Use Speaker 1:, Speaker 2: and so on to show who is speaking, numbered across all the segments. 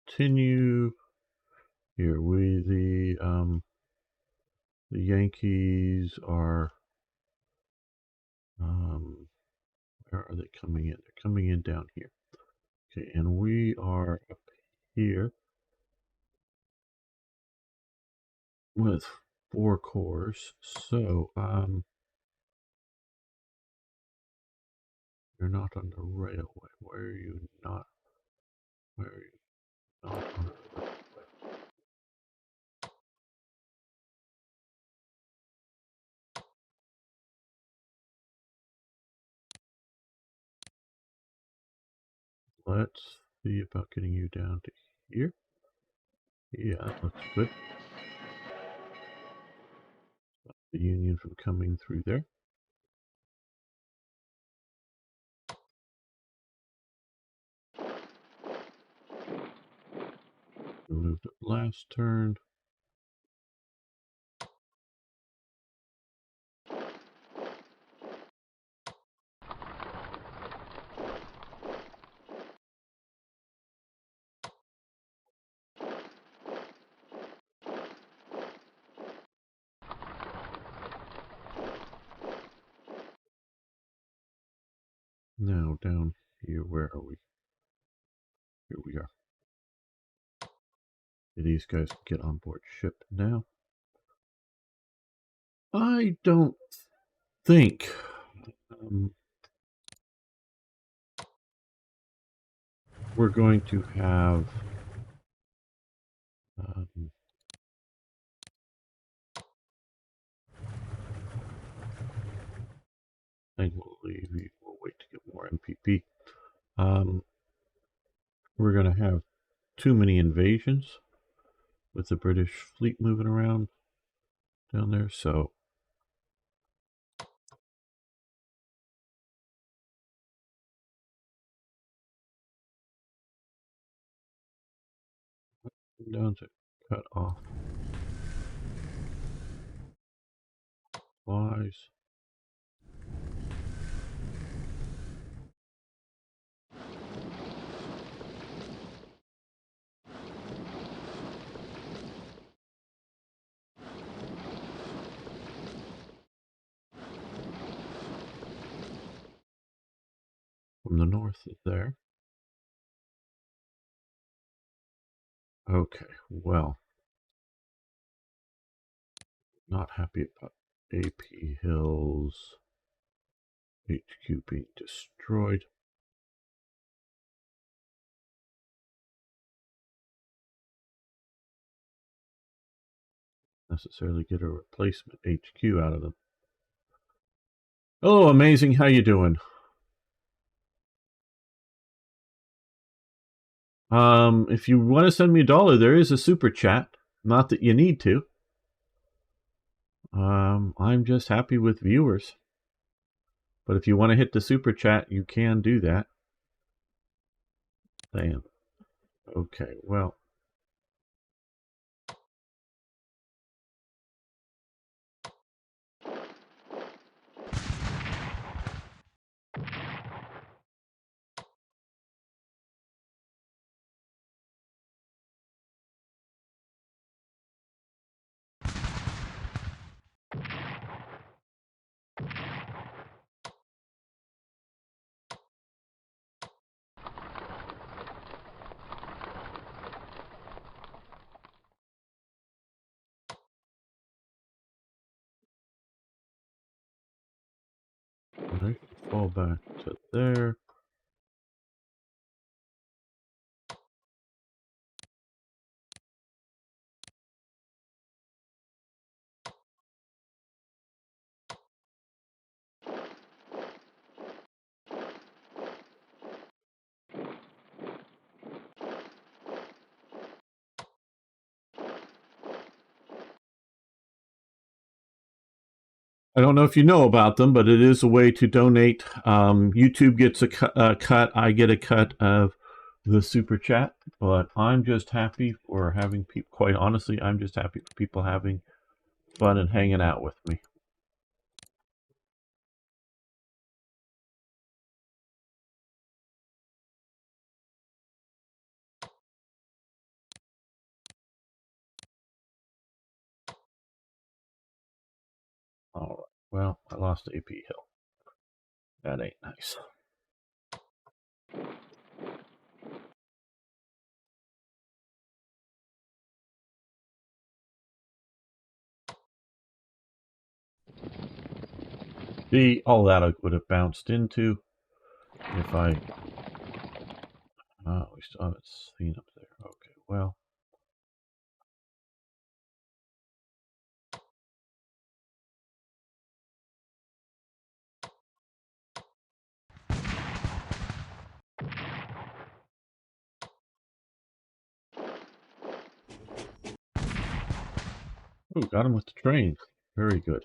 Speaker 1: continue. Here the Yankees are where are they coming in? They're coming in down here. Okay, and we are up here with 4 corps. So you're not on the railway. Why are you not? Why are you not on the railway? Let's see about getting you down to here. Yeah, that looks good. Stop the Union from coming through there. We moved up last turn. Now down here, where are we? Here we are. These guys can get on board ship now. I don't think we're going to have I think we'll wait to get more MPP. We're going to have too many invasions with the British fleet moving around down there, so I'm down to cut off supplies. From the north is there. Okay, well, not happy about AP Hills HQ being destroyed. Necessarily get a replacement HQ out of them. Oh, amazing! How you doing? If you want to send me $1, there is a super chat. Not that you need to. I'm just happy with viewers. But if you want to hit the super chat, you can do that. Damn. Okay, well. I can fall back to there. I don't know if you know about them, but it is a way to donate. YouTube gets a cut. I get a cut of the super chat. But I'm just happy for having people. Quite honestly, I'm just happy for people having fun and hanging out with me. Well, I lost AP Hill. That ain't nice. See, all that I would have bounced into if I... Oh, we still haven't seen up there. Okay, well... Oh, got him with the train. Very good.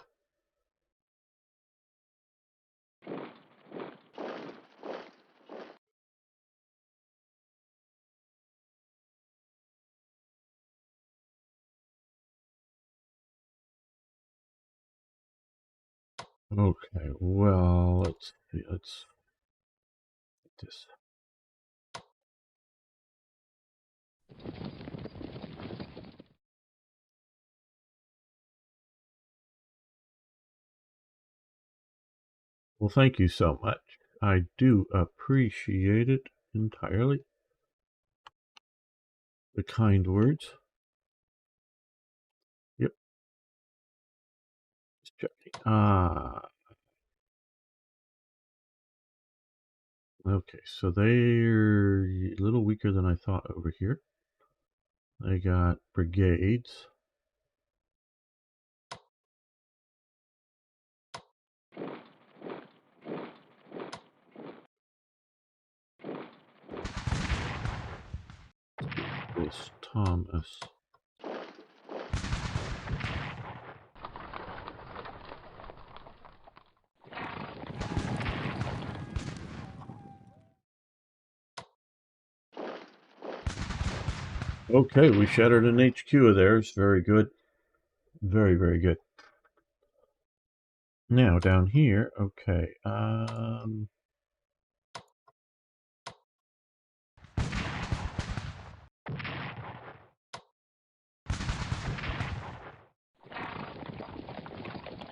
Speaker 1: Okay, well, let's see. Let's get this. Well, thank you so much. I do appreciate it entirely. The kind words. Yep. Just checking. Okay, so they're a little weaker than I thought over here. They got brigades. This Thomas. Okay, we shattered an HQ of theirs. Very good. Very, very good. Now, down here, okay.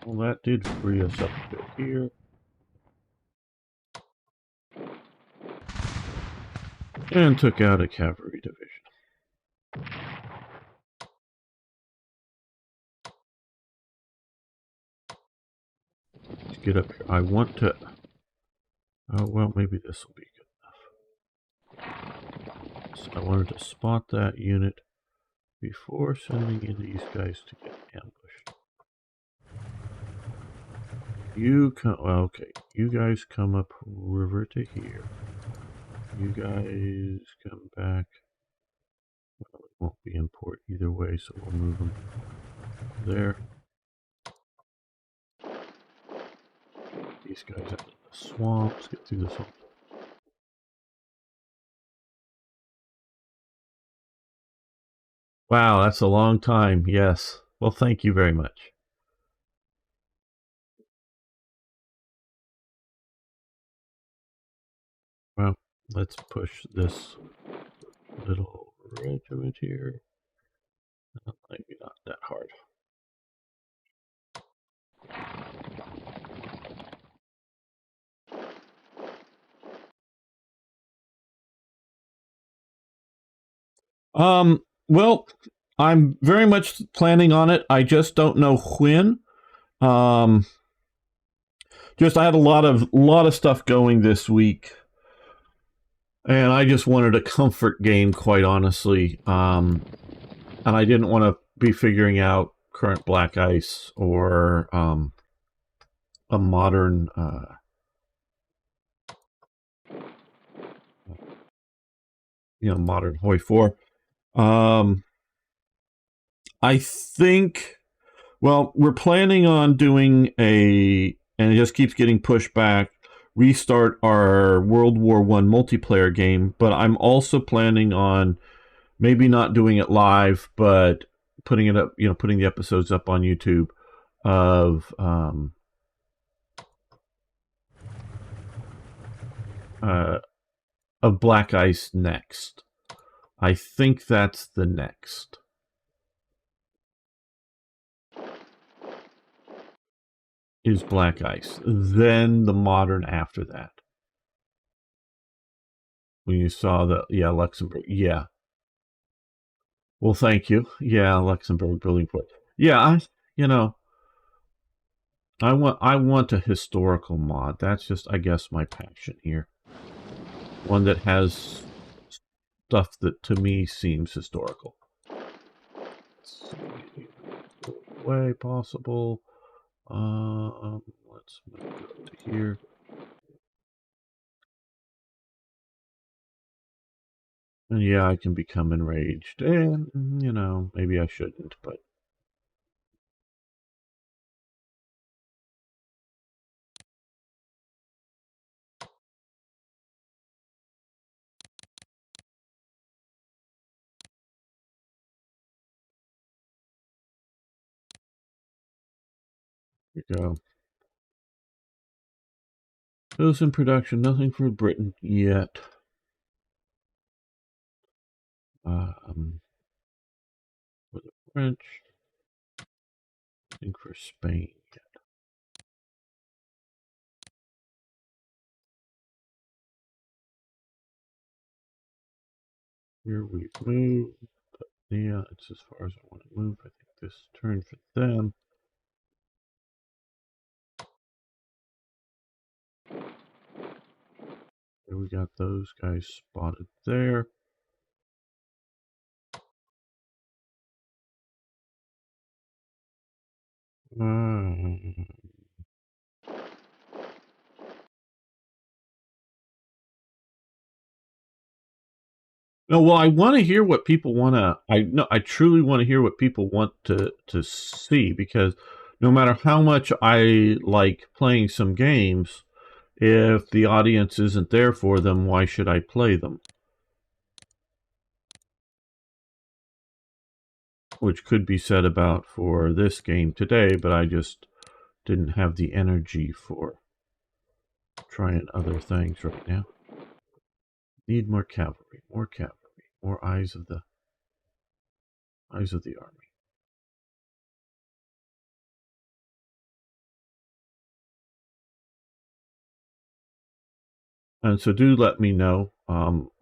Speaker 1: Well, that did free us up a bit here. And took out a cavalry division. Let's get up here. I want to... Oh, well, maybe this will be good enough. So I wanted to spot that unit before sending in these guys to get ambushed. You come... Well, okay. You guys come up river to here. You guys come back. Well, it won't be in port either way, so we'll move them there. These guys out of the swamps. Get through the swamp. Wow, that's a long time. Yes. Well, thank you very much. Well, let's push this little regiment here. Maybe not that hard. Well, I'm very much planning on it. I just don't know when. Just I had a lot of stuff going this week, and I just wanted a comfort game, quite honestly. And I didn't want to be figuring out current black ice or a modern modern Hoi 4. I think, well, we're planning on doing and it just keeps getting pushed back, restart our World War I multiplayer game, but I'm also planning on maybe not doing it live, but putting it up, putting the episodes up on YouTube of Black Ice next. I think that's the next. is black ice. Then the modern after that. When you saw the, yeah, Luxembourg. Yeah. Well, thank you. Yeah, Luxembourg building port. Yeah, you know, I want a historical mod. That's just, I guess, my passion here. One that has stuff that to me seems historical. Way possible. Let's move to here. And yeah, I can become enraged. And, you know, maybe I shouldn't, but. Here we go. Those in production, nothing for Britain yet. For the French, nothing for Spain yet. Here we've moved, but yeah, it's as far as I want to move. I think this turn for them. Here we got those guys spotted there. No, well, I want to hear what people want to. I truly want to hear what people want to see, because no matter how much I like playing some games, if the audience isn't there for them, why should I play them? Which could be said about for this game today, but I just didn't have the energy for trying other things right now. Need more cavalry, more eyes of the army. And so do let me know.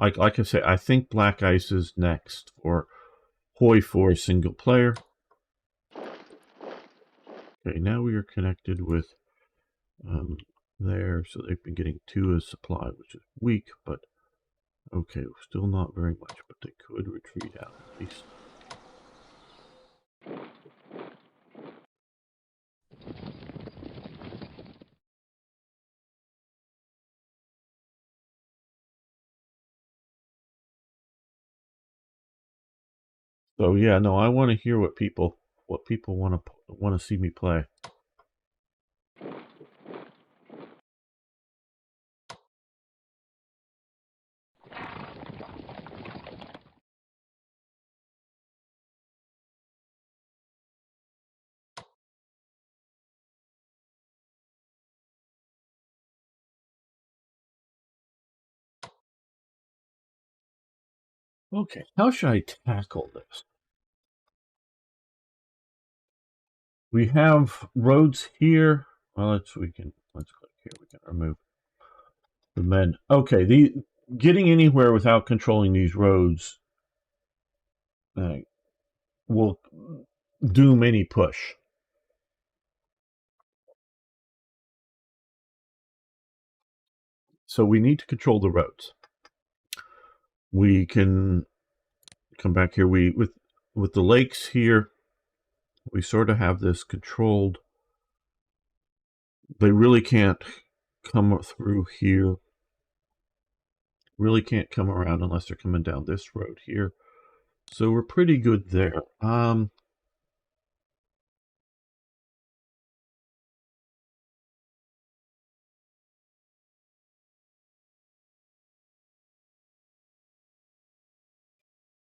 Speaker 1: Like I say, I think Black Ice is next for Hoi 4 single player. Okay, now we are connected with there, so they've been getting 2 as supply, which is weak, but okay, still not very much, but they could retreat out at least. So yeah, no, I want to hear what people want to see me play. Okay, how should I tackle this? We have roads here. Well, let's click here. We can remove the men. Okay, getting anywhere without controlling these roads will doom any push. So we need to control the roads. We can come back here. With the lakes here, we sort of have this controlled. They really can't come through here. Really can't come around unless they're coming down this road here. So we're pretty good there.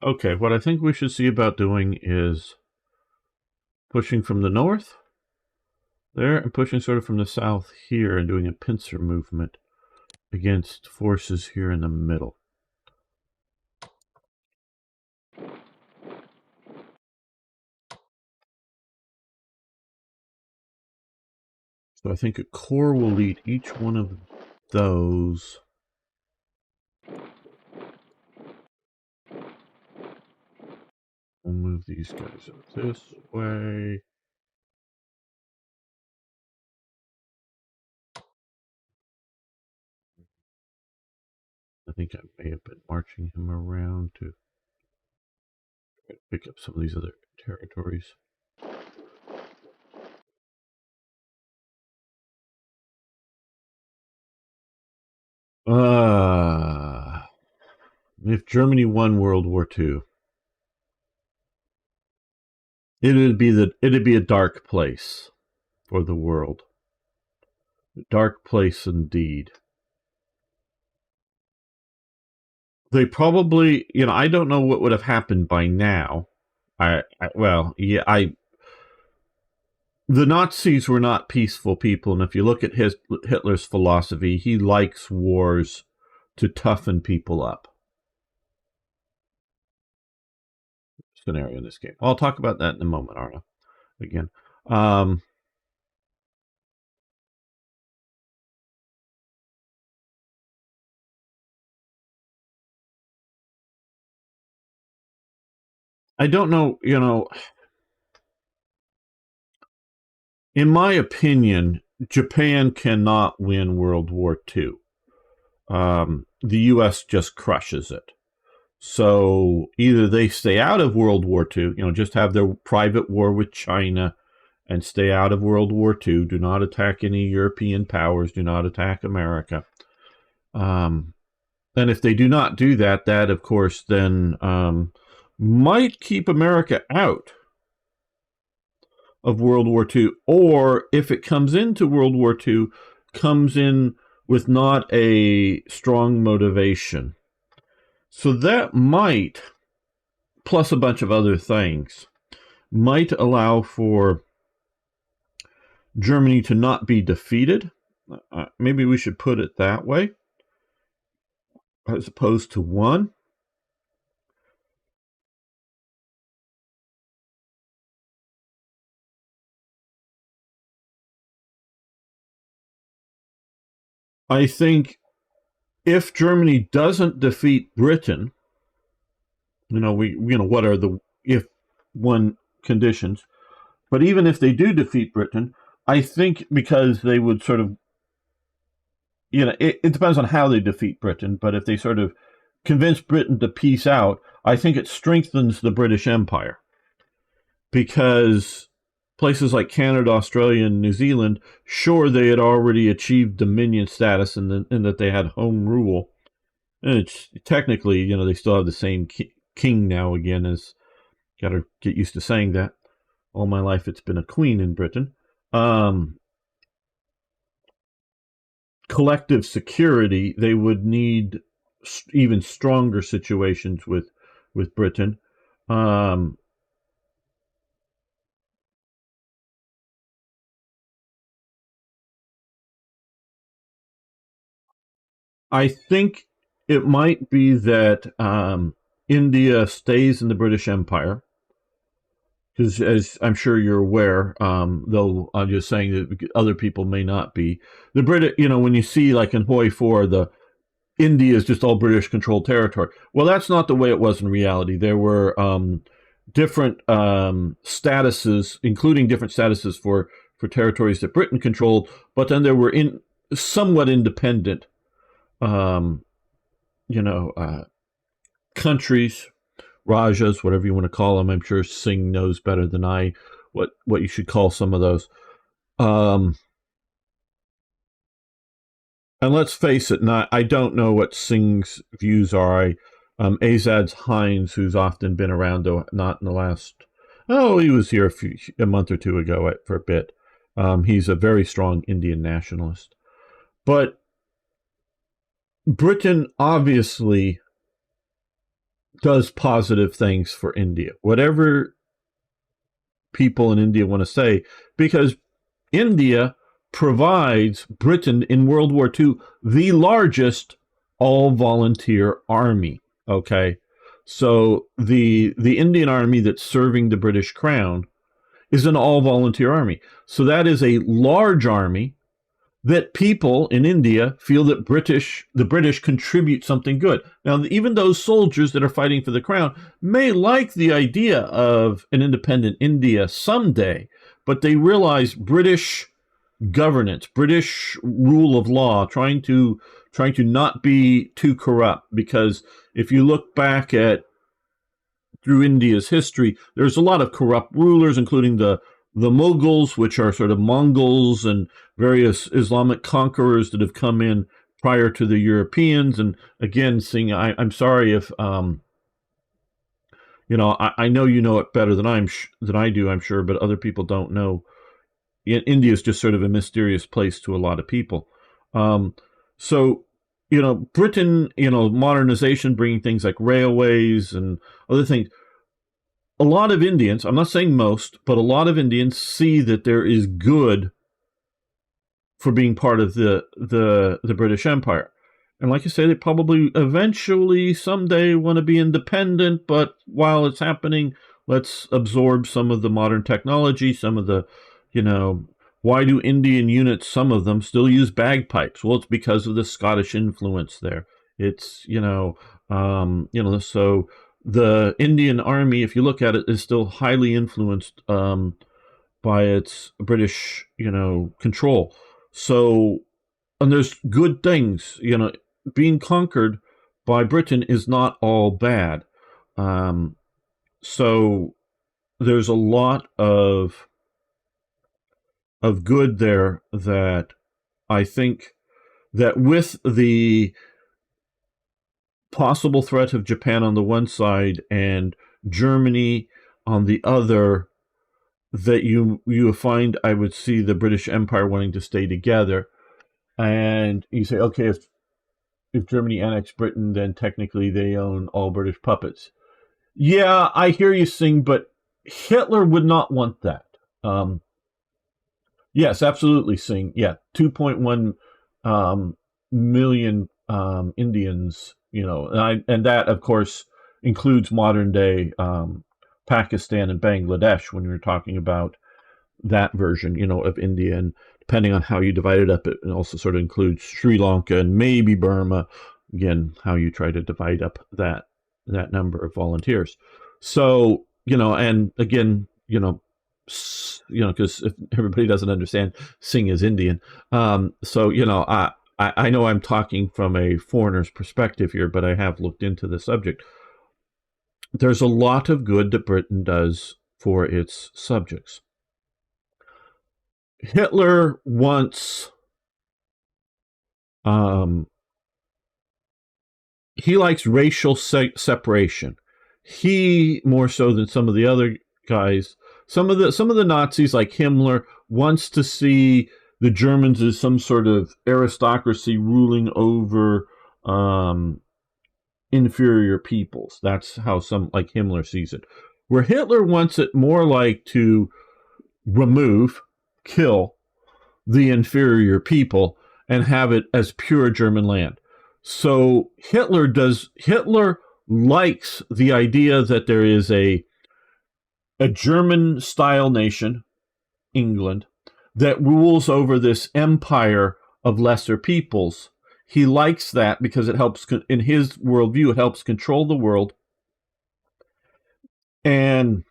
Speaker 1: Okay, what I think we should see about doing is pushing from the north there and pushing sort of from the south here and doing a pincer movement against forces here in the middle. So I think a corps will lead each one of those. We'll move these guys up this way. I think I may have been marching him around to try to pick up some of these other territories. If Germany won World War II, it'd be a dark place for the world. A dark place indeed. They probably, I don't know what would have happened by now. The Nazis were not peaceful people, and if you look at Hitler's philosophy, he likes wars to toughen people up. Scenario in this game. I'll talk about that in a moment, Arna. Again. I don't know, in my opinion, Japan cannot win World War II. The U.S. just crushes it. So either they stay out of World War II, just have their private war with China and stay out of World War II, do not attack any European powers, do not attack America. And if they do not do that, that, of course, then might keep America out of World War II, or if it comes into World War II, comes in with not a strong motivation. So that might, plus a bunch of other things, might allow for Germany to not be defeated. Maybe we should put it that way, as opposed to won. I think if Germany doesn't defeat Britain, what are the if one conditions? But even if they do defeat Britain, I think because they would sort of, it depends on how they defeat Britain, but if they sort of convince Britain to peace out, I think it strengthens the British Empire. Because places like Canada, Australia, and New Zealand, sure, they had already achieved dominion status in that they had home rule. And it's technically, they still have the same king now again, as got to get used to saying that. All my life it's been a queen in Britain. Collective security, they would need even stronger situations with Britain. I think it might be that India stays in the British Empire, because as I'm sure you're aware, though I'm just saying that other people may not be. The British, when you see like in Hoi 4, the India is just all British controlled territory. Well, that's not the way it was in reality. There were different statuses, including different statuses for territories that Britain controlled, but then there were somewhat independent countries, Rajas, whatever you want to call them. I'm sure Singh knows better than I what you should call some of those. And let's face it, I don't know what Singh's views are. Azad's Hines, who's often been around, though not in the last. Oh, he was here a month or two ago for a bit. He's a very strong Indian nationalist. But Britain obviously does positive things for India, whatever people in India want to say, because India provides Britain in World War II the largest all-volunteer army. Okay, so the Indian army that's serving the British Crown is an all-volunteer army. So that is a large army that people in India feel that the British contribute something good. Now, even those soldiers that are fighting for the crown may like the idea of an independent India someday, but they realize British governance, British rule of law, trying to not be too corrupt. Because if you look back at through India's history, there's a lot of corrupt rulers, including the Mughals, which are sort of Mongols and various Islamic conquerors that have come in prior to the Europeans. And again, I'm sorry if I know you know it better than I do, I'm sure, but other people don't know. India is just sort of a mysterious place to a lot of people. So, Britain, modernization, bringing things like railways and other things. A lot of Indians, I'm not saying most, but a lot of Indians see that there is good for being part of the British Empire. And like I say, they probably eventually someday want to be independent, but while it's happening, let's absorb some of the modern technology, some of the, why do Indian units, some of them, still use bagpipes? Well, it's because of the Scottish influence there. It's, so the Indian army, if you look at it, is still highly influenced by its British, control. So, and there's good things, being conquered by Britain is not all bad. So there's a lot of good there that I think that with the possible threat of Japan on the one side and Germany on the other, that you find, I would see the British Empire wanting to stay together. And you say, okay, if Germany annexed Britain, then technically they own all British puppets. Yeah, I hear you sing, but Hitler would not want that. Yes, absolutely, sing. Yeah, 2.1 million Indians, and that, of course, includes modern day Pakistan and Bangladesh when you're talking about that version, of India. And depending on how you divide it up, it also sort of includes Sri Lanka and maybe Burma. Again, how you try to divide up that number of volunteers. So, and again, because if everybody doesn't understand, Singh is Indian. So, I know I'm talking from a foreigner's perspective here, but I have looked into the subject. There's a lot of good that Britain does for its subjects. Hitler wants, he likes racial separation. He, more so than some of the other guys, some of the Nazis like Himmler, wants to see the Germans as some sort of aristocracy ruling over inferior peoples. That's how some like Himmler sees it. Where Hitler wants it more like to kill the inferior people and have it as pure German land. So Hitler likes the idea that there is a German style nation, England, that rules over this empire of lesser peoples. He likes that because it helps, in his worldview, it helps control the world. And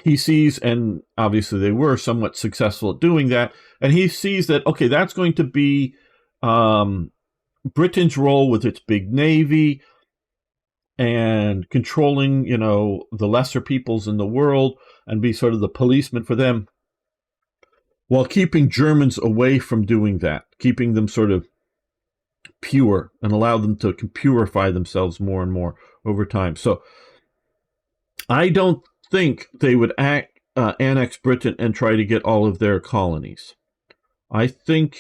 Speaker 1: he sees, and obviously they were somewhat successful at doing that, and he sees that, okay, that's going to be Britain's role with its big navy and controlling, the lesser peoples in the world and be sort of the policeman for them, while keeping Germans away from doing that, keeping them sort of pure and allow them to purify themselves more and more over time. So I don't think they would annex Britain and try to get all of their colonies. I think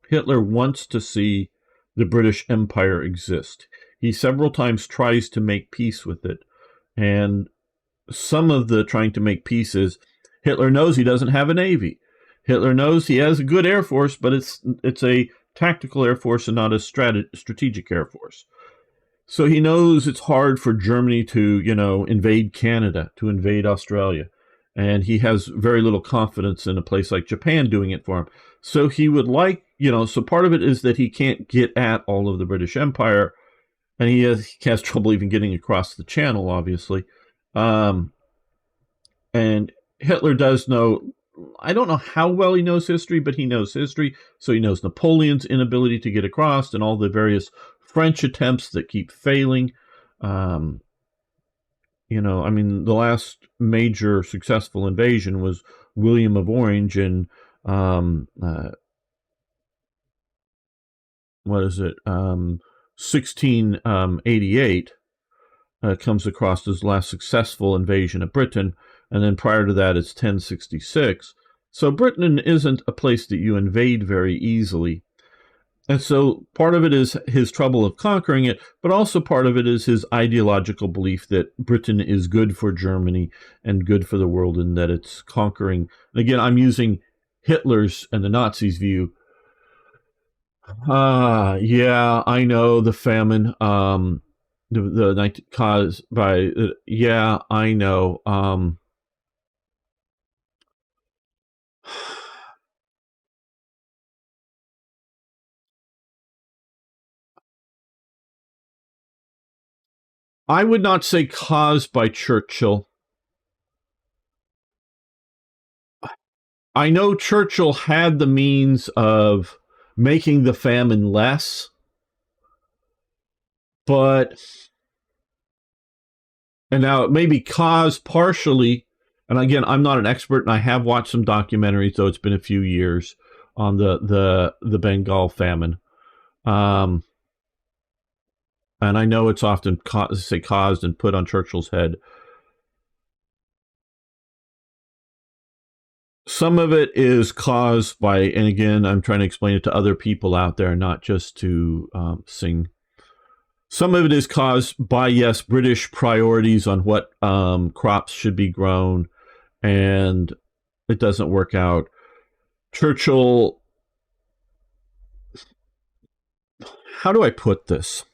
Speaker 1: Hitler wants to see the British Empire exist. He several times tries to make peace with it. And some of the trying to make peace is Hitler knows he doesn't have a navy. Hitler knows he has a good air force, but it's a tactical air force and not a strategic air force. So he knows it's hard for Germany to, invade Canada, to invade Australia. and he has very little confidence in a place like Japan doing it for him. So he would like, so part of it is that he can't get at all of the British Empire, and he has trouble even getting across the channel, obviously. And Hitler does know, I don't know how well he knows history, but he knows history. So he knows Napoleon's inability to get across and all the various French attempts that keep failing. The last major successful invasion was William of Orange in, what is it, 1688. Comes across as the last successful invasion of Britain, and then prior to that, it's 1066. So Britain isn't a place that you invade very easily. And so part of it is his trouble of conquering it, but also part of it is his ideological belief that Britain is good for Germany and good for the world, and that it's conquering. And again, I'm using Hitler's and the Nazis' view. Yeah, I know the famine. The night caused by yeah, I know. I would not say caused by Churchill. I know Churchill had the means of making the famine less, and now it may be caused partially, and again, I'm not an expert, and I have watched some documentaries, though it's been a few years, on the Bengal famine. And I know it's often caused and put on Churchill's head. Some of it is caused by, and again, I'm trying to explain it to other people out there, not just to sing. Some of it is caused by, yes, British priorities on what crops should be grown, and it doesn't work out. Churchill, how do I put this?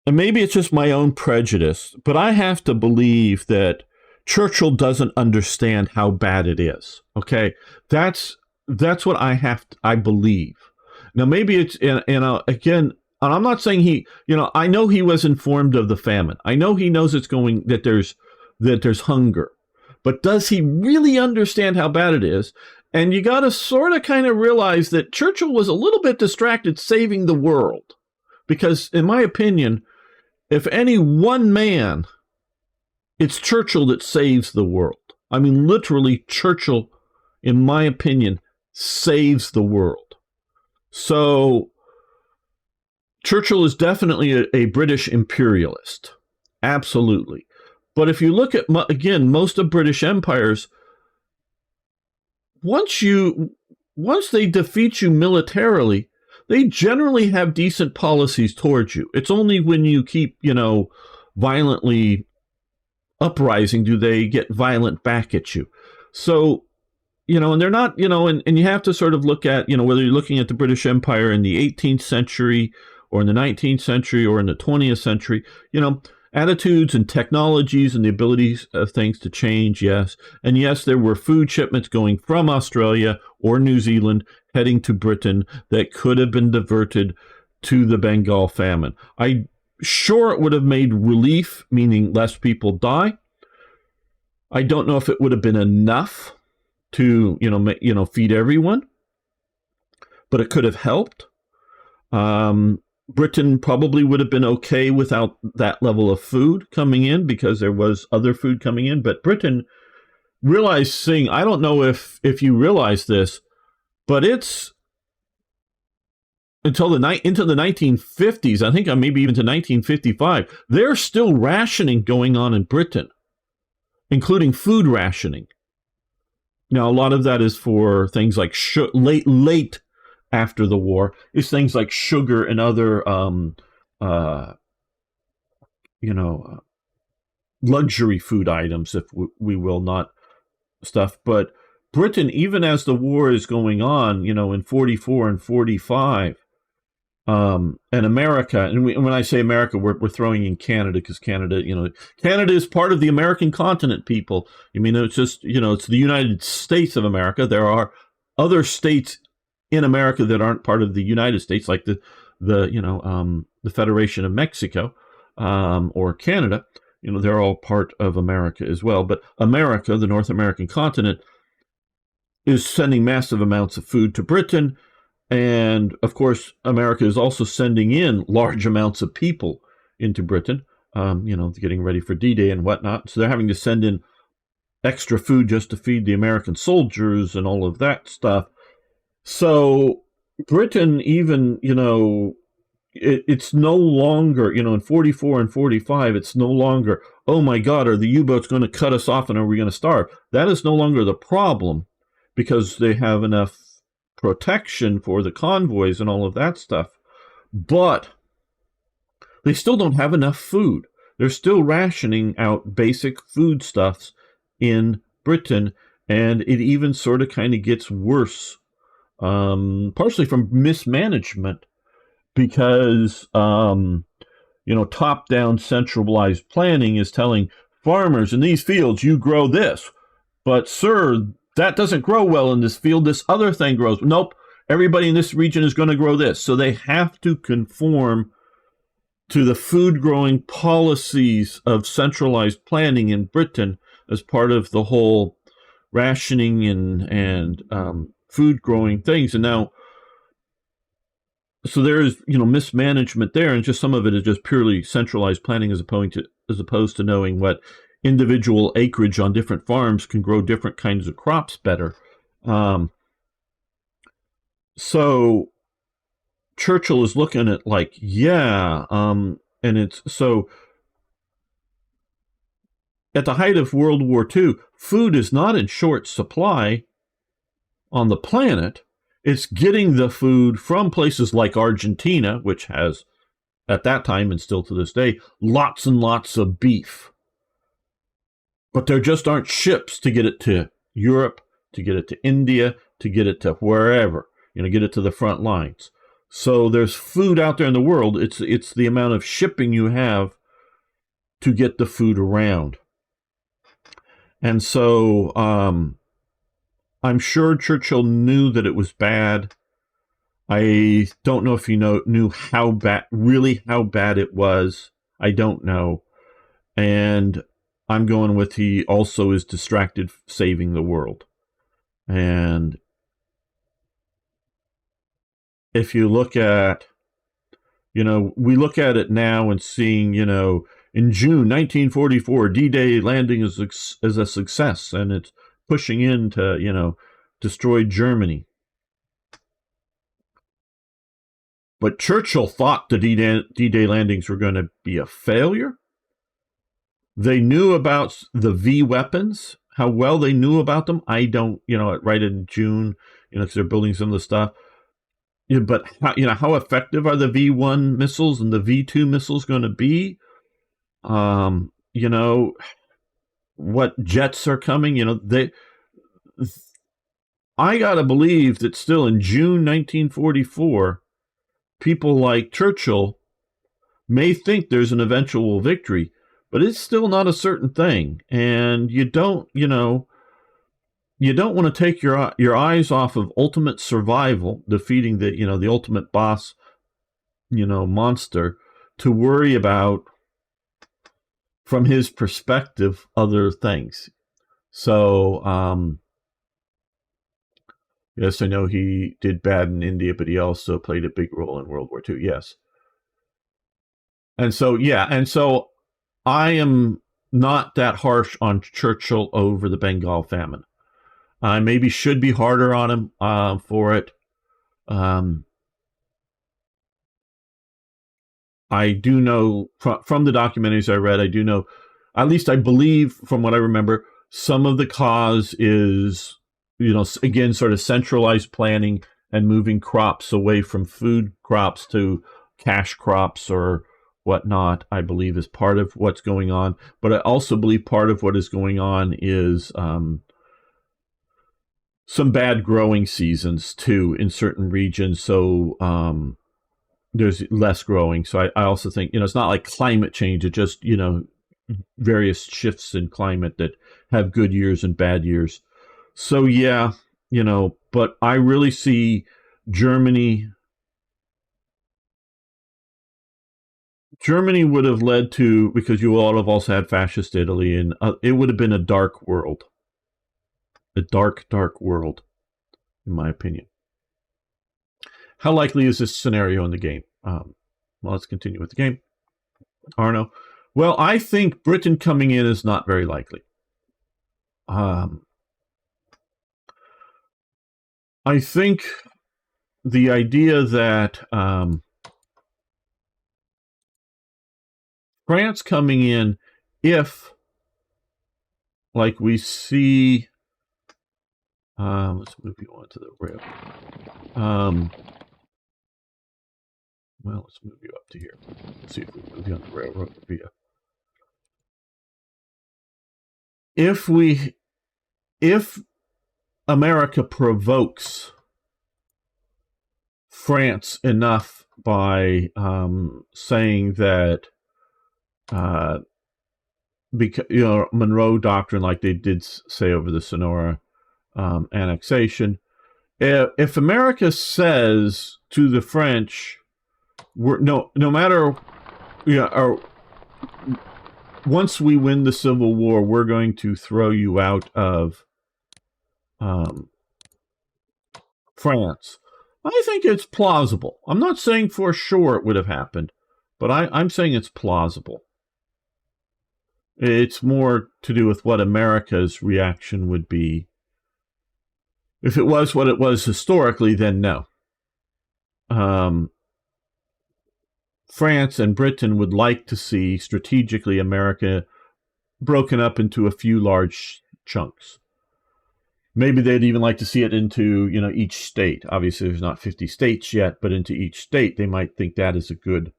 Speaker 1: And maybe it's just my own prejudice, but I have to believe that Churchill doesn't understand how bad it is. Okay, that's what I believe. Now maybe it's again, and I'm not saying I know he was informed of the famine. I know he knows that there's hunger, but does he really understand how bad it is? And you got to sort of kind of realize that Churchill was a little bit distracted saving the world, because in my opinion, if any one man, it's Churchill that saves the world. I mean, literally, Churchill, in my opinion, saves the world. So Churchill is definitely a British imperialist. Absolutely. But if you look at, again, most of British empires, once they defeat you militarily, they generally have decent policies towards you. It's only when you keep, violently uprising do they get violent back at you. So, and they're not, and you have to sort of look at, whether you're looking at the British Empire in the 18th century or in the 19th century or in the 20th century, attitudes and technologies and the abilities of things to change, yes. And yes, there were food shipments going from Australia or New Zealand heading to Britain that could have been diverted to the Bengal famine. I'm sure it would have made relief, meaning less people die. I don't know if it would have been enough to, feed everyone, but it could have helped. Britain probably would have been okay without that level of food coming in, because there was other food coming in. But Britain realized, I don't know if you realize this, but it's into the 1950s, I think maybe even to 1955, there's still rationing going on in Britain, including food rationing. Now, a lot of that is for things like late after the war, is things like sugar and other, luxury food items, if we will, not stuff. But Britain, even as the war is going on, in 44 and 45, And America, and when I say America, we're throwing in Canada because Canada, Canada is part of the American continent. People, I mean, it's just it's the United States of America. There are other states in America that aren't part of the United States, like the Federation of Mexico or Canada. They're all part of America as well. But America, the North American continent, is sending massive amounts of food to Britain. And of course, America is also sending in large amounts of people into Britain, getting ready for D-Day and whatnot. So they're having to send in extra food just to feed the American soldiers and all of that stuff. So Britain, even, it's no longer, in 44 and 45, it's no longer, oh my God, are the U-boats going to cut us off and are we going to starve? That is no longer the problem because they have enough protection for the convoys and all of that stuff. But they still don't have enough food. They're still rationing out basic foodstuffs in Britain, and it even sort of kind of gets worse, partially from mismanagement, because top-down centralized planning is telling farmers in these fields, you grow this, but sir, that doesn't grow well in this field. This other thing grows. Nope. Everybody in this region is going to grow this. So they have to conform to the food growing policies of centralized planning in Britain as part of the whole rationing and food growing things. And now, so there is mismanagement there, and just some of it is just purely centralized planning as opposed to knowing what individual acreage on different farms can grow different kinds of crops better. So Churchill is looking at and it's so at the height of World War II, food is not in short supply on the planet. It's getting the food from places like Argentina, which has, at that time and still to this day, lots and lots of beef. But there just aren't ships to get it to Europe, to get it to India, to get it to wherever, get it to the front lines. So there's food out there in the world. It's the amount of shipping you have to get the food around. And so I'm sure Churchill knew that it was bad. I don't know if he knew how bad it was. I don't know. And I'm going with he also is distracted saving the world. And if you look at, we look at it now and seeing, in June 1944, D-Day landing is a success, and it's pushing into, destroy Germany. But Churchill thought the D-Day landings were going to be a failure. They knew about the V weapons. How well they knew about them, I don't, right in June, because they're building some of the stuff. But how effective are the V1 missiles and the V2 missiles going to be? What jets are coming? I gotta believe that still in June 1944, people like Churchill may think there's an eventual victory, but it's still not a certain thing. And you don't want to take your eyes off of ultimate survival, defeating the ultimate boss, monster, to worry about, from his perspective, other things. So, yes, I know he did bad in India, but he also played a big role in World War II. Yes. And so, I am not that harsh on Churchill over the Bengal famine. I maybe should be harder on him for it. I do know from the documentaries I read, I do know, at least I believe from what I remember, some of the cause is, again, sort of centralized planning and moving crops away from food crops to cash crops or whatnot, I believe is part of what's going on. But I also believe part of what is going on is some bad growing seasons too in certain regions. So there's less growing. So I also think, it's not like climate change. It just, various shifts in climate that have good years and bad years. So yeah, but I really see Germany. Germany would have led to, because you all have also had fascist Italy, and it would have been a dark world, a dark, dark world, in my opinion. How likely is this scenario in the game? Well, let's continue with the game. Arno. Well, I think Britain coming in is not very likely. Um, I think the idea that France coming in, if, like we see, let's move you on to the rail. Well, let's move you up to here. Let's see if we move you on the railroad via. If America provokes France enough by saying that, because Monroe Doctrine, like they did say over the Sonora annexation, if America says to the French, no matter, or once we win the Civil War, we're going to throw you out of France. I think it's plausible. I'm not saying for sure it would have happened, but I'm saying it's plausible. It's more to do with what America's reaction would be. If it was what it was historically, then no. France and Britain would like to see strategically America broken up into a few large chunks. Maybe they'd even like to see it into, each state. Obviously, there's not 50 states yet, but into each state, they might think that is a good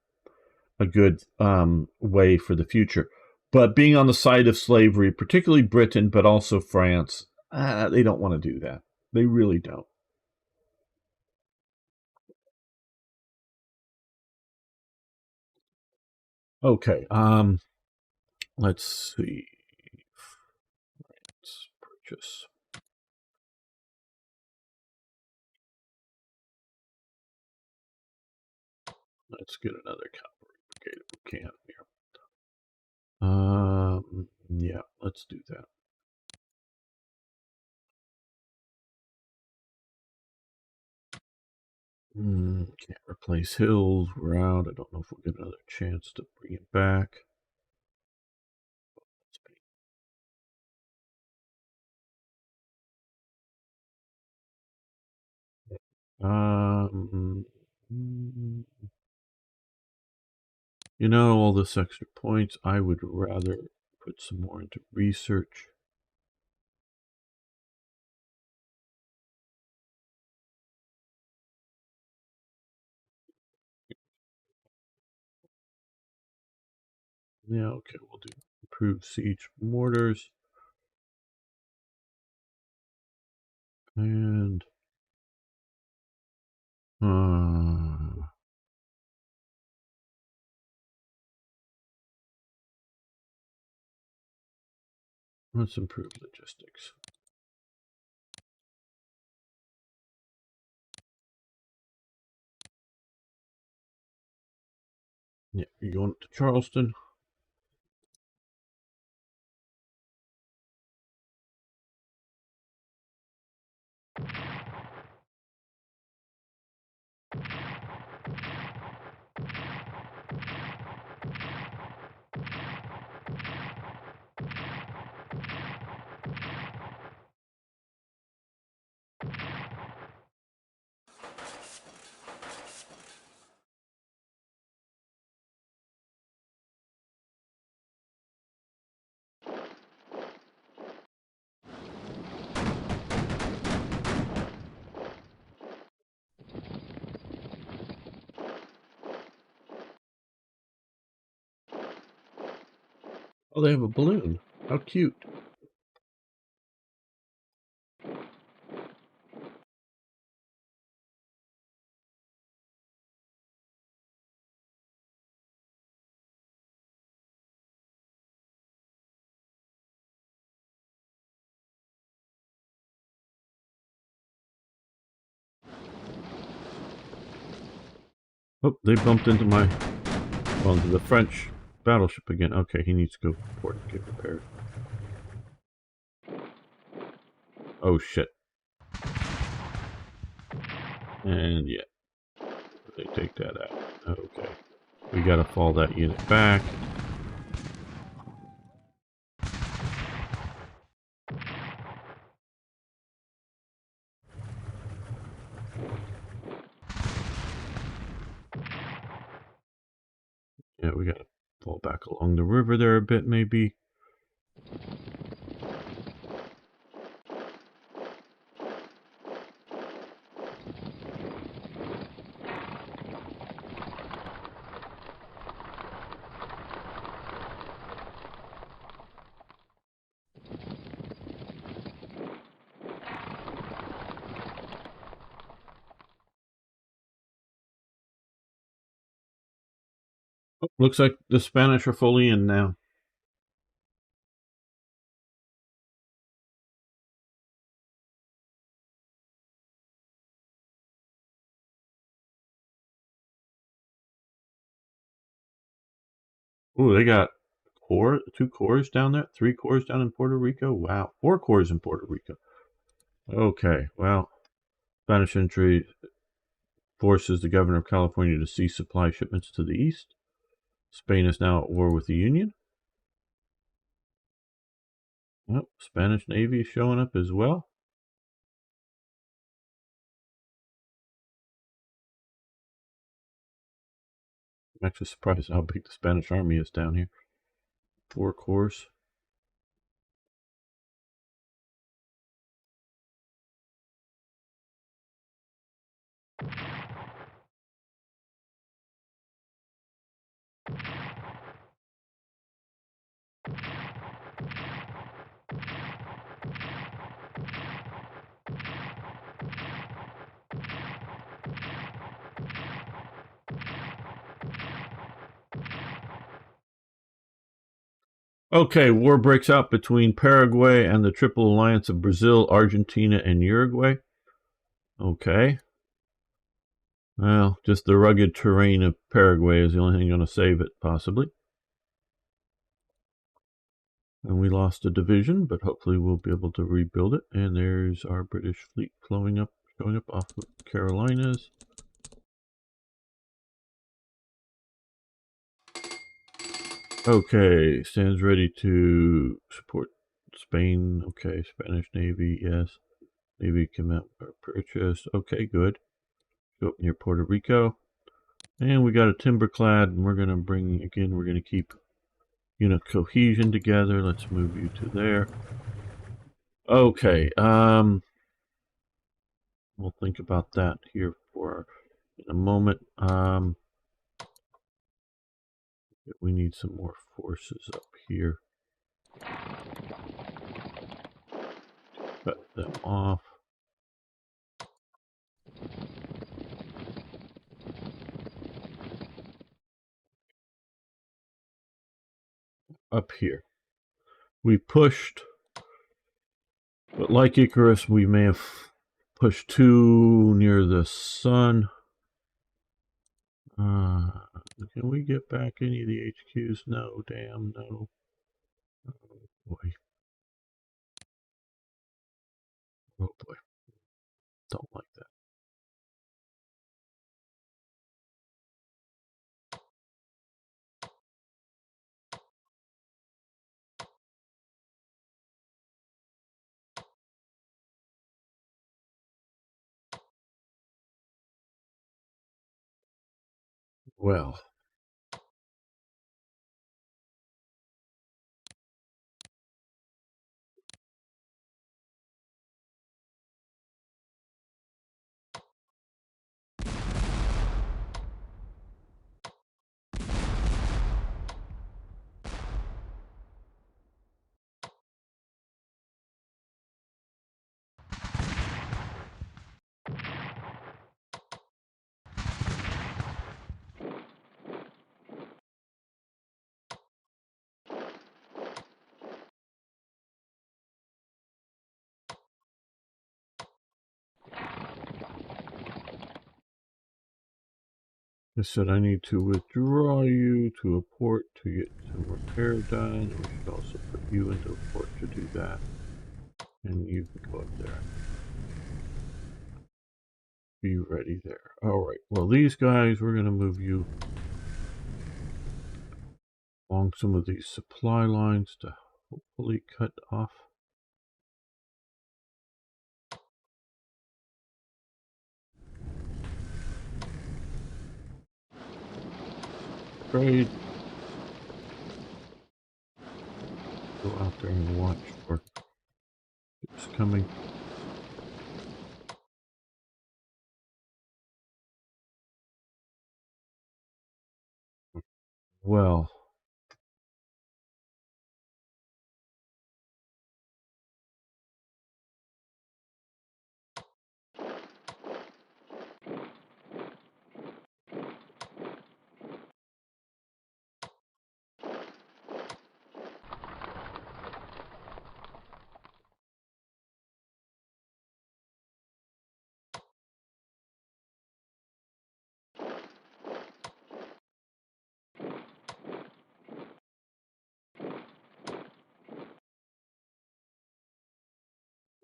Speaker 1: way for the future. But being on the side of slavery, particularly Britain, but also France, they don't want to do that. They really don't. Okay. Let's see. Let's purchase. Let's get another cavalry brigade if we can here. Yeah, let's do that. Can't replace Hills. We're out. I don't know if we'll get another chance to bring it back. Um, all this extra points, I would rather put some more into research. Yeah, okay, we'll do improved siege mortars. And let's improve logistics. Yeah, you're going to Charleston. Oh, they have a balloon. How cute. Oh, they bumped into into the French battleship again. Okay, he needs to go to port and get repaired. Oh, shit. And yeah, they take that out. Okay. We gotta fall that unit back. Yeah, we gotta fall back along the river there a bit, maybe. Oh, looks like the Spanish are fully in now. Ooh, they got two corps down there, 3 corps down in Puerto Rico. Wow, 4 corps in Puerto Rico. Okay, well, Spanish entry forces the governor of California to cease supply shipments to the east. Spain is now at war with the Union. Well, Spanish Navy is showing up as well. I'm actually surprised how big the Spanish army is down here. 4 corps. Okay, war breaks out between Paraguay and the Triple Alliance of Brazil, Argentina, and Uruguay. Okay. Well, just the rugged terrain of Paraguay is the only thing going to save it, possibly. And we lost a division, but hopefully we'll be able to rebuild it. And there's our British fleet showing up off the Carolinas. Okay, stands ready to support Spain. Okay, Spanish Navy, yes. Navy command purchase. Okay, good. Go up near Puerto Rico. And we got a timberclad, and we're going to we're going to keep unit cohesion together. Let's move you to there. Okay, we'll think about that here in a moment. We need some more forces up here. Cut them off. Up here. We pushed, but like Icarus, we may have pushed too near the sun. Can we get back any of the HQs? No, damn, no. Oh boy. Oh boy. Don't like that. Well, I said I need to withdraw you to a port to get some repair done. We should also put you into a port to do that. And you can go up there. Be ready there. Alright, well these guys, we're going to move you along some of these supply lines to hopefully cut off. Trade. Go out there and watch for it's coming. Well,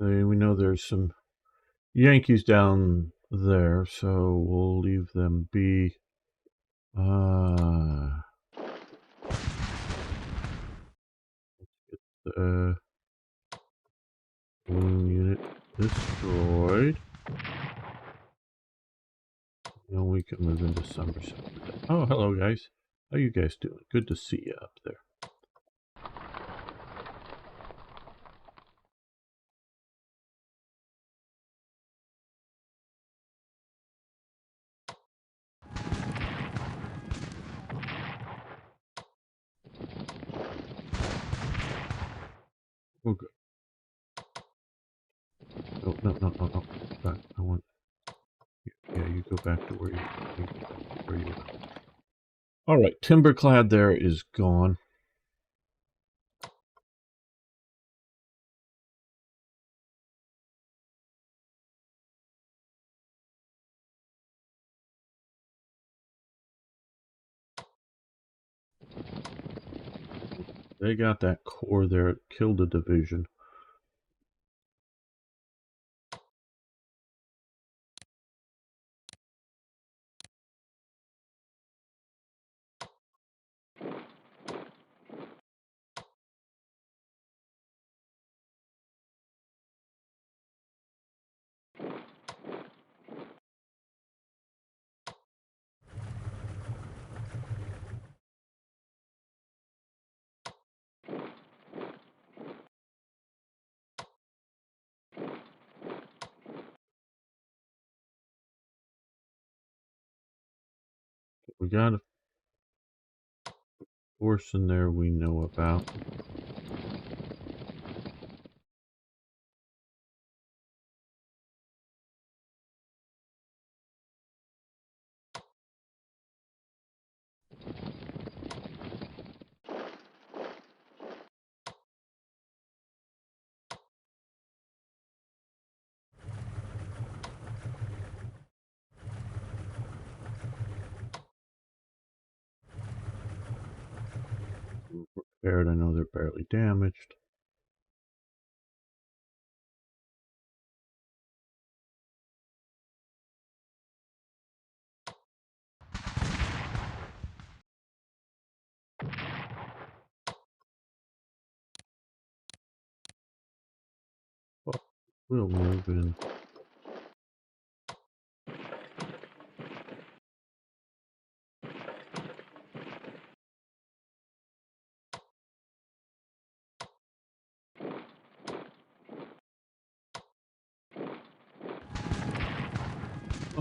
Speaker 1: we know there's some Yankees down there, so we'll leave them be. The balloon unit destroyed. Now we can move into Somerset. Oh, hello guys. How you guys doing? Good to see you up there. Oh, good. No, no, no, no, no. Back. I want. Yeah, you go back to where you were. All right, Timberclad there is gone. They got that corps there. It killed a division. We got a force in there we know about. Repaired. I know they're barely damaged. Well, we'll move in.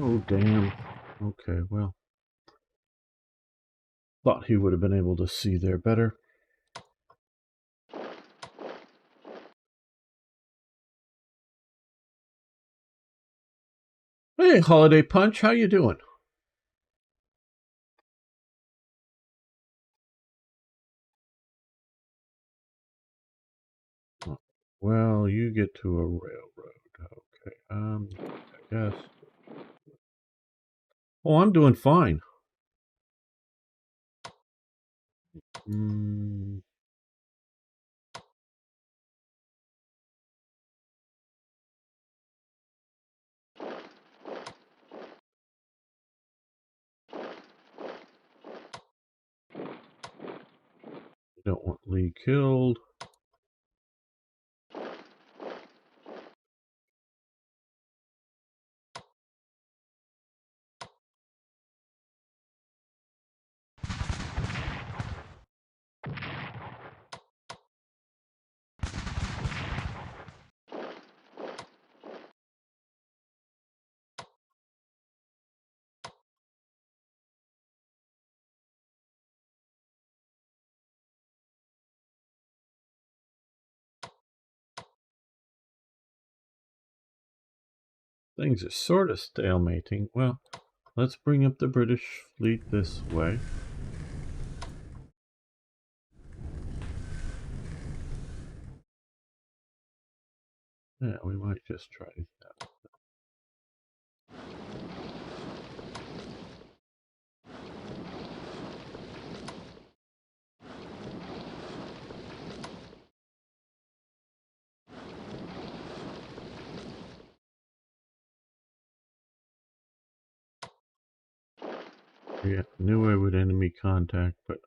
Speaker 1: Oh, damn. Okay, well. Thought he would have been able to see there better. Hey, Holiday Punch, how you doing? Well, you get to a railroad. Okay, I guess. Oh, I'm doing fine. Mm. Don't want Lee killed. Things are sort of stalemating. Well, let's bring up the British fleet this way. Yeah, we might just try that. Yeah, knew I would enemy contact, but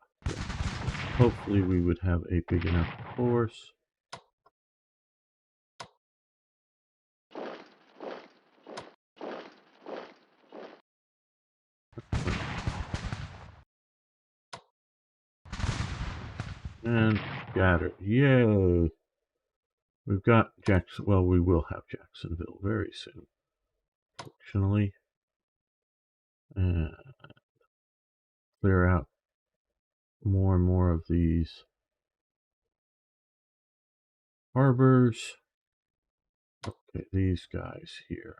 Speaker 1: hopefully we would have a big enough force. And scattered. Yay! We've got Jackson. Well, we will have Jacksonville very soon. Fortunately. And clear out more and more of these harbors. Okay, these guys here.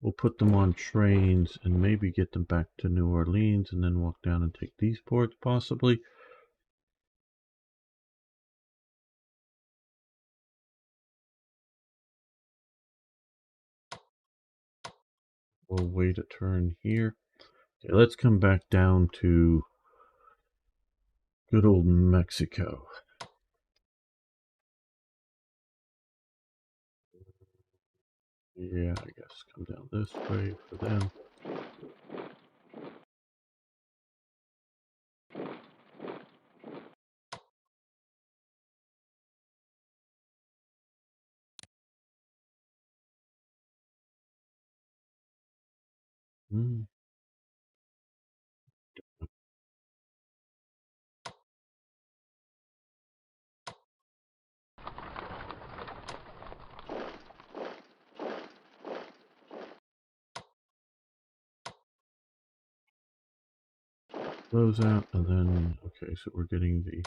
Speaker 1: We'll put them on trains and maybe get them back to New Orleans and then walk down and take these ports possibly. We'll wait a turn here. Okay, let's come back down to good old Mexico. Yeah, I guess come down this way for them. Mm. Those out, and then, okay, so we're getting the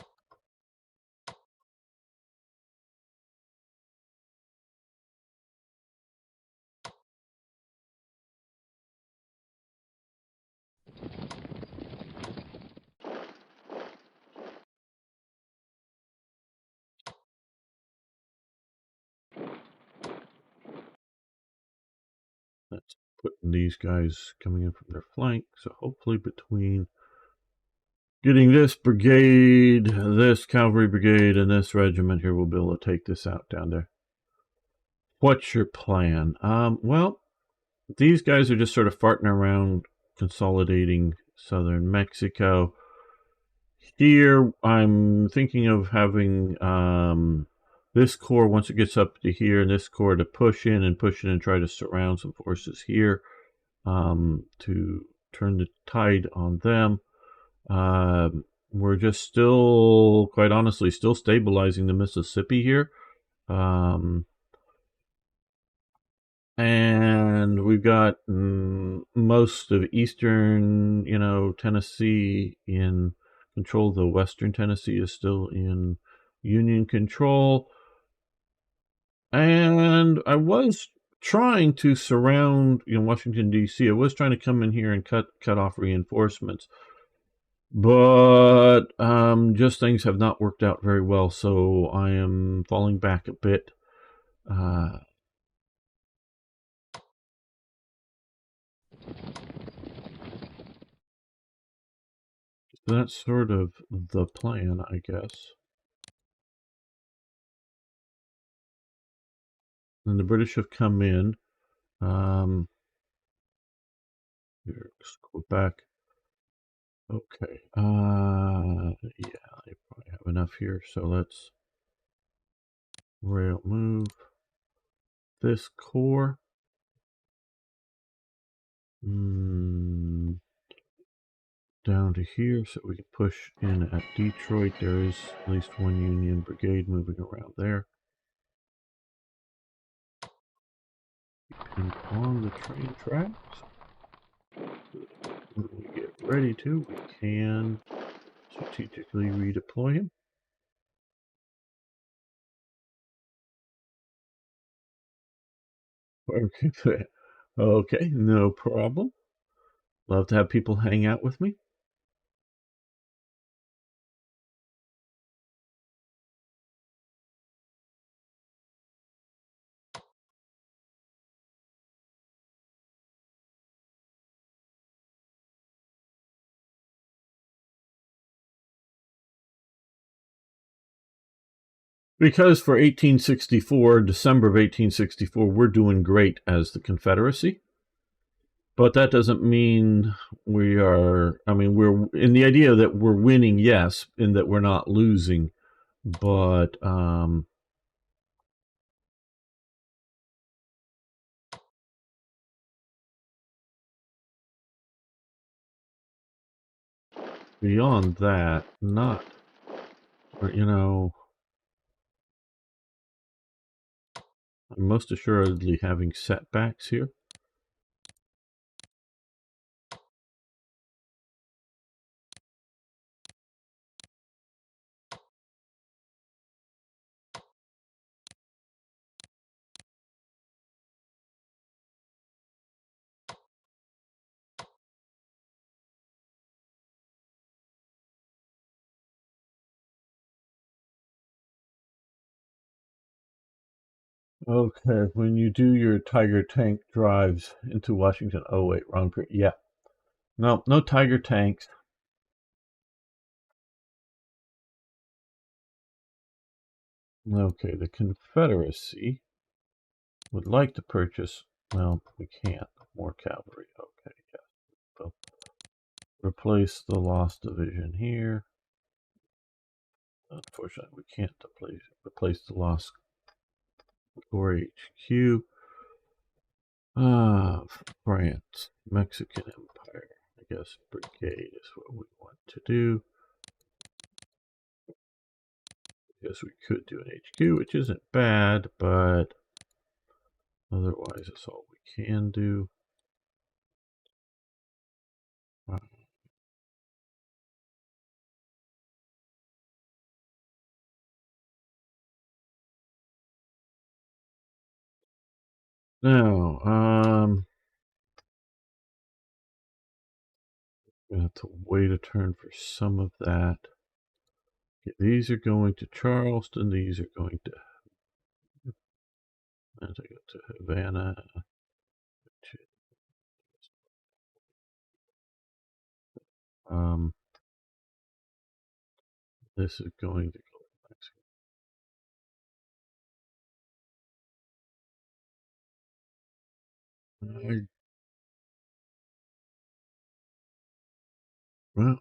Speaker 1: that's putting these guys coming in from their flank. So hopefully between getting this brigade, this cavalry brigade, and this regiment here, we'll be able to take this out down there. What's your plan? Well, these guys are just sort of farting around, consolidating southern Mexico. Here, I'm thinking of having this corps, once it gets up to here, and this corps to push in and try to surround some forces here to turn the tide on them. We're just still, quite honestly, still stabilizing the Mississippi here. And we've got most of eastern, Tennessee in control. The western Tennessee is still in Union control. And I was trying to surround, Washington, D.C. I was trying to come in here and cut off reinforcements. But just things have not worked out very well, so I am falling back a bit. That's sort of the plan, I guess. And the British have come in. Here, let's go back. Okay. Yeah, I probably have enough here. So let's rail move this core. Down to here so we can push in at Detroit. There is at least one Union brigade moving around there. Pinned on the train tracks. When we get ready to, we can strategically redeploy him. Okay, okay, no problem. Love to have people hang out with me. Because for 1864, December of 1864, we're doing great as the Confederacy. But that doesn't mean we are, I mean, we're in the idea that we're winning, yes, in that we're not losing. But beyond that, not, you know, I'm most assuredly having setbacks here. Okay, when you do your Tiger tank drives into Washington, oh wait, wrong. Yeah, no, no Tiger tanks. Okay, the Confederacy would like to purchase, well, we can't, more cavalry. Okay, yeah. So replace the lost division here. Unfortunately, we can't replace the lost Corps HQ. France, Mexican Empire. I guess brigade is what we want to do. I guess we could do an HQ, which isn't bad, but otherwise it's all we can do. Now, we have to wait a turn for some of that. Okay, these are going to Charleston. These are going to, as I go to Havana. This is going to go to Mexico. Well,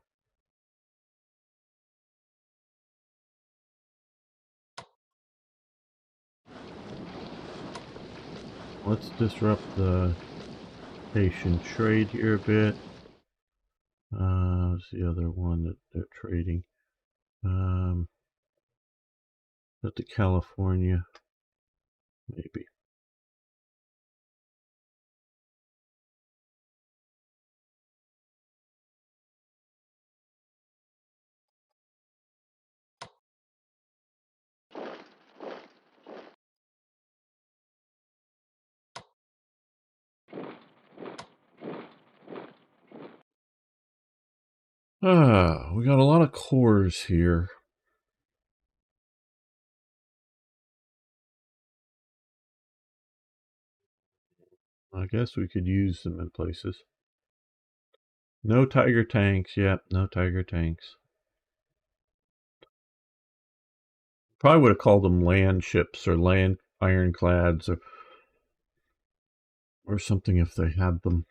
Speaker 1: let's disrupt the Haitian trade here a bit. What's the other one that they're trading? At the California, maybe. We got a lot of cores here. I guess we could use them in places. No Tiger tanks. Yep, no Tiger tanks. Probably would have called them land ships or land ironclads or something if they had them.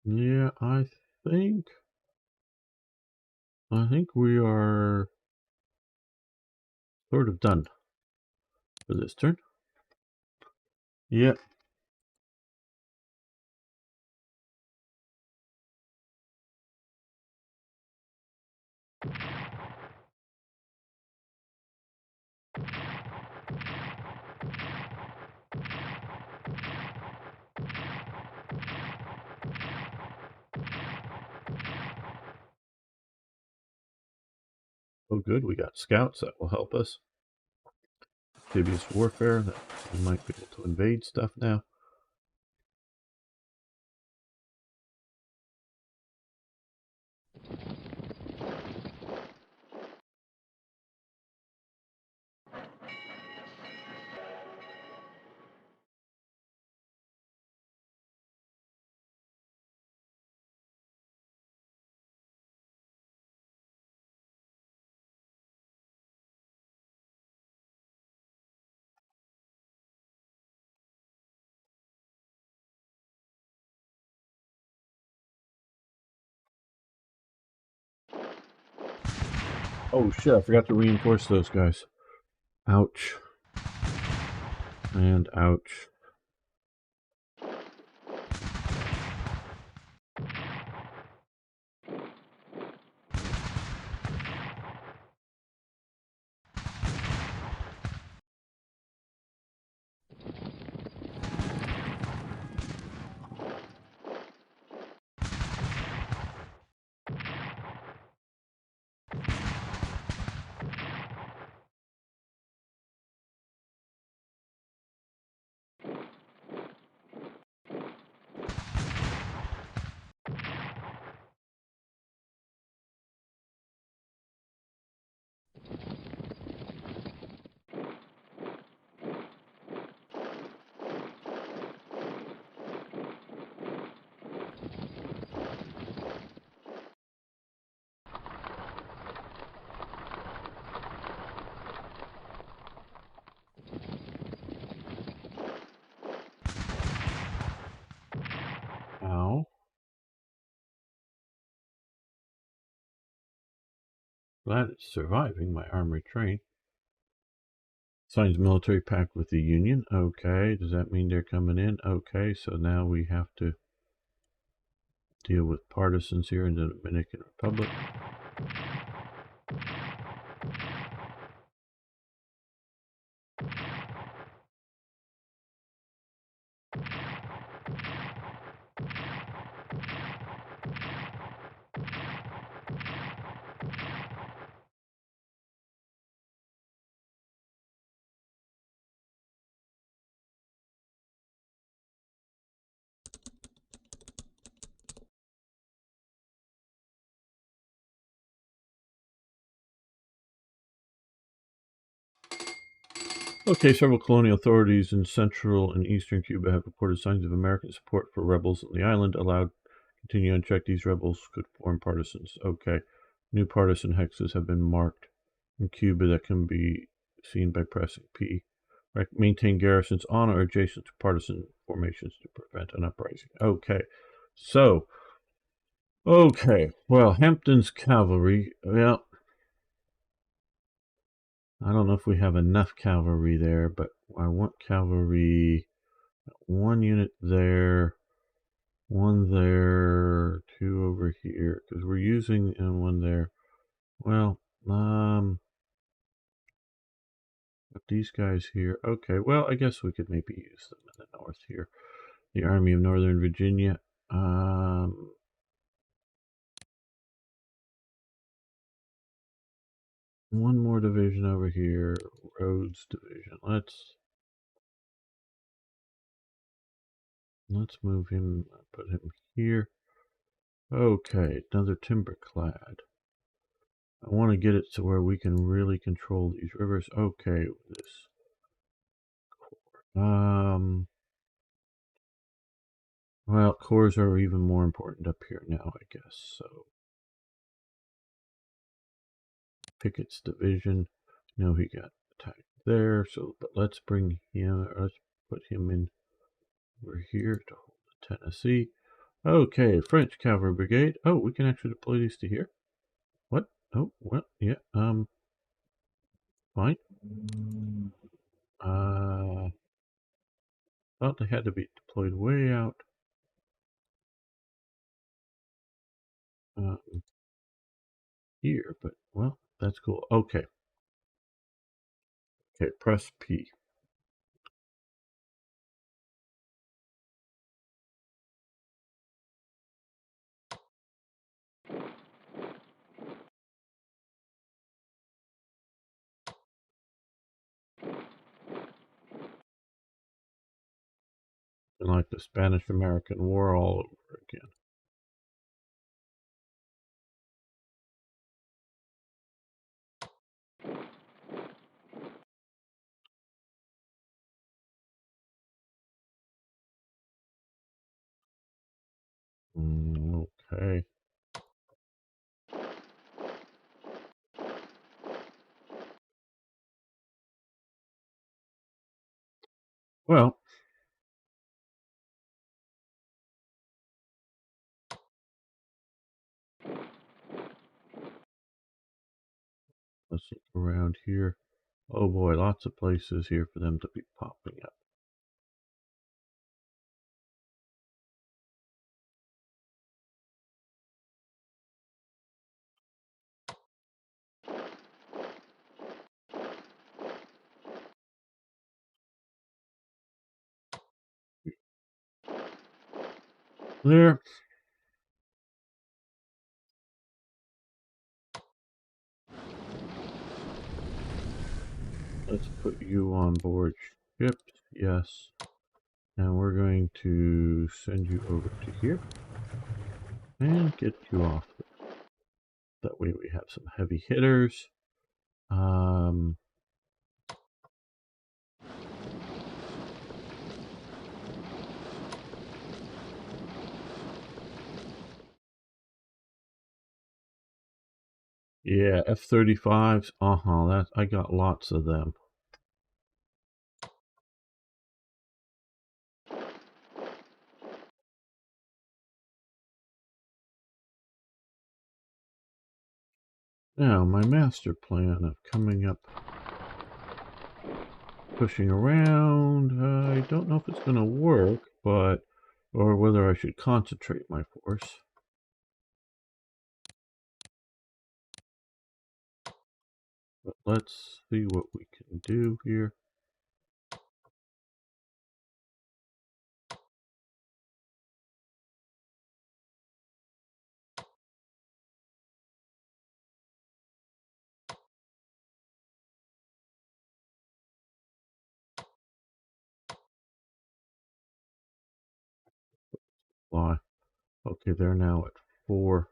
Speaker 1: Yeah, think I think we are sort of done for this turn. Yep. Oh, good. We got scouts that will help us. Amphibious warfare. That we might be able to invade stuff now. Oh shit, I forgot to reinforce those guys. Ouch. And ouch. Ow. Glad it's surviving my armored train. Signs military pact with the Union. Okay. Does that mean they're coming in? Okay. So now we have to deal with partisans here in the Dominican Republic. Okay, several colonial authorities in central and eastern Cuba have reported signs of American support for rebels on the island. Allowed continue unchecked, these rebels could form partisans. Okay, new partisan hexes have been marked in Cuba that can be seen by pressing P. Maintain garrisons on or adjacent to partisan formations to prevent an uprising. Okay, so, well, Hampton's cavalry, well, I don't know if we have enough cavalry there, but I want cavalry, one unit there, one there, two over here, because we're using one there. Well, these guys here. Okay, well, I guess we could maybe use them in the north here. The Army of Northern Virginia. One more division over here. Rhodes Division. Let's move him, put him here. Okay, another timber clad. I want to get it to where we can really control these rivers. Okay, this. Well, cores are even more important up here now, I guess. So, Pickett's division. No, he got attacked there. So, but let's bring him. Let's put him in. We're here to hold the Tennessee. Okay, French Cavalry Brigade. Oh, we can actually deploy these to here. What? Oh, well, yeah. Fine. Thought they had to be deployed way out. Here, but well, that's cool. Okay. Okay, press P. And like the Spanish-American War all over again. Okay. Well, let's look around here. Oh boy, lots of places here for them to be popping up. There. Let's put you on board ships. Yes. And we're going to send you over to here and get you off there. That way we have some heavy hitters. Yeah, F-35s. That I got lots of them. Now, my master plan of coming up, pushing around, I don't know if it's going to work, or whether I should concentrate my force. But let's see what we can do here. Fly. Okay, they're now at 4.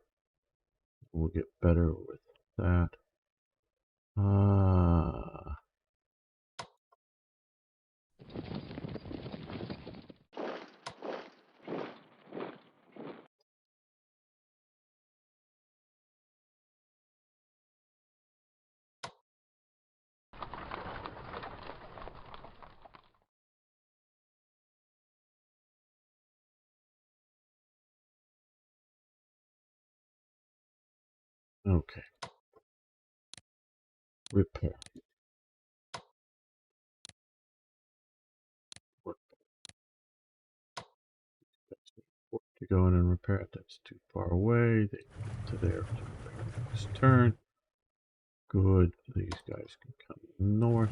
Speaker 1: We'll get better with that. Okay. Repair. Work. To go in and repair it. That's too far away. They get to there to repair next turn. Good. These guys can come north.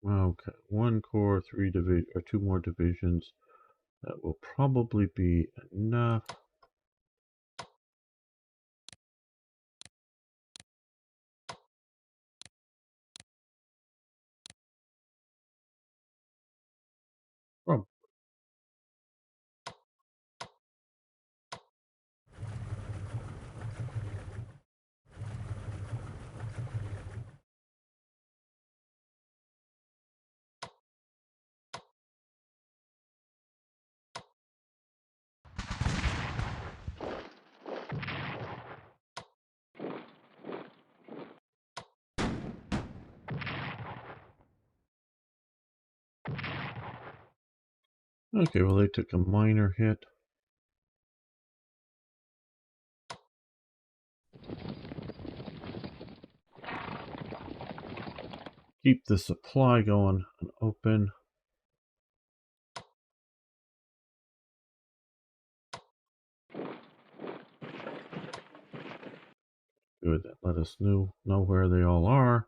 Speaker 1: Okay, 1 corps, 3 division, or 2 more divisions. That will probably be enough. Okay, well, they took a minor hit. Keep the supply going and open. Good, that let us know where they all are.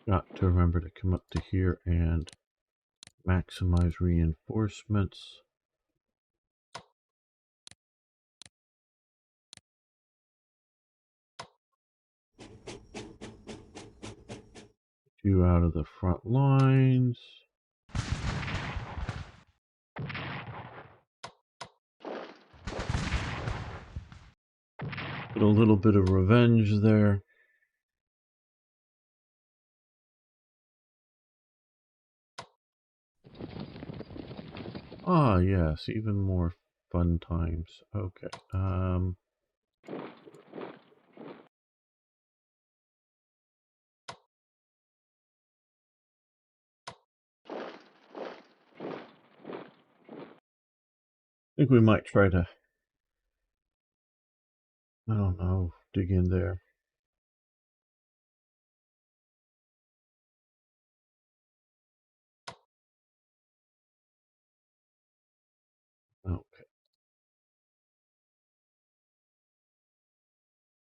Speaker 1: Got to remember to come up to here and maximize reinforcements. You out of the front lines. Get a little bit of revenge there. Ah, yes, even more fun times. Okay. I think we might try to, I don't know, dig in there.